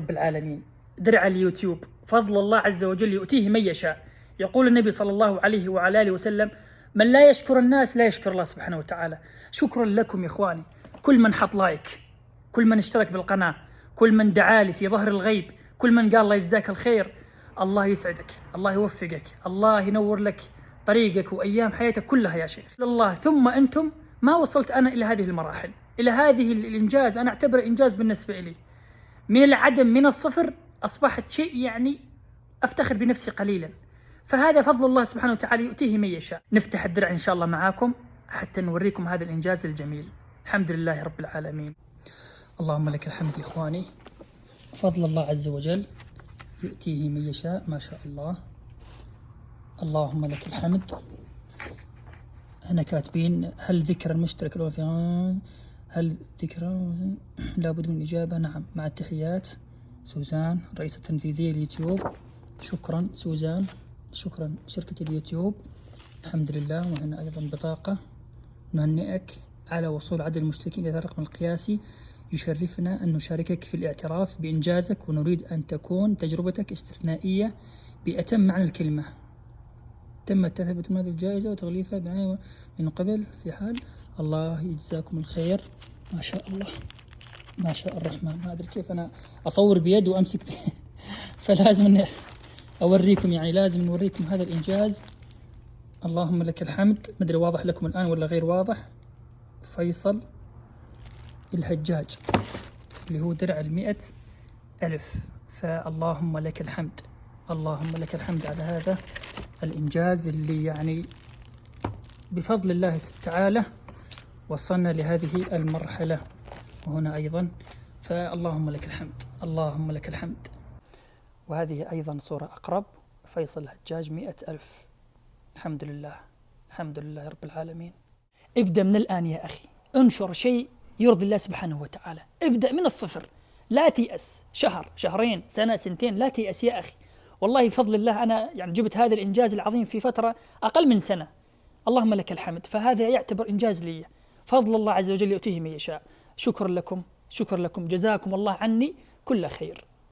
رب العالمين. درع اليوتيوب فضل الله عز وجل يؤتيه من يشاء. يقول النبي صلى الله عليه وعلى آله وسلم: من لا يشكر الناس لا يشكر الله سبحانه وتعالى. شكرا لكم يا إخواني، كل من حط لايك، كل من اشترك بالقناة، كل من دعالي في ظهر الغيب، كل من قال الله يجزاك الخير. الله يسعدك، الله يوفقك، الله ينور لك طريقك وأيام حياتك كلها يا شيخ. الله ثم أنتم ما وصلت أنا إلى هذه المراحل، إلى هذه الإنجاز. أنا أعتبره إنجاز بالنسبة لي. من العدم، من الصفر، أصبحت شيء يعني أفتخر بنفسي قليلا. فهذا فضل الله سبحانه وتعالى يؤتيه من يشاء. نفتح الدرع إن شاء الله معاكم حتى نوريكم هذا الإنجاز الجميل. الحمد لله رب العالمين. اللهم لك الحمد يا إخواني. فضل الله عز وجل يؤتيه من يشاء، ما شاء الله. اللهم لك الحمد. هنا كاتبين: هل ذكر المشترك هل ذكر لابد من الإجابة؟ نعم. مع التحيات سوزان، رئيسة التنفيذية اليوتيوب. شكرا سوزان، شكرا شركة اليوتيوب. الحمد لله. وهنا أيضا بطاقة: نهنئك على وصول عدد المشتركين إلى الرقم القياسي. يشرفنا أن نشاركك في الاعتراف بإنجازك، ونريد أن تكون تجربتك استثنائية بأتم معنى الكلمة. تم تثبت هذه الجائزة وتغليفها بعناية من قبل في حال. الله يجزاكم الخير. ما شاء الله، ما شاء الرحمن. ما أدري كيف أنا أصور بيد وأمسك فلازم أن أوريكم، يعني لازم نوريكم هذا الإنجاز. اللهم لك الحمد. ما أدري واضح لكم الآن ولا غير واضح. فيصل الهجاج اللي هو درع 100,000. فاللهم لك الحمد، اللهم لك الحمد على هذا الإنجاز اللي يعني بفضل الله تعالى وصلنا لهذه المرحلة. وهنا أيضا فاللهم لك الحمد، اللهم لك الحمد. وهذه أيضا صورة أقرب: فيصل الهجاج 100,000. الحمد لله، الحمد لله رب العالمين. ابدأ من الآن يا أخي، انشر شيء يرضي الله سبحانه وتعالى. ابدأ من الصفر، لا تيأس. شهر، شهرين، سنة، سنتين، لا تيأس يا أخي. والله بفضل الله أنا يعني جبت هذا الإنجاز العظيم في فترة أقل من سنة. اللهم لك الحمد. فهذا يعتبر إنجاز لي، فضل الله عز وجل يؤتيه من يشاء. شكرا لكم، شكرا لكم، جزاكم الله عني كل خير.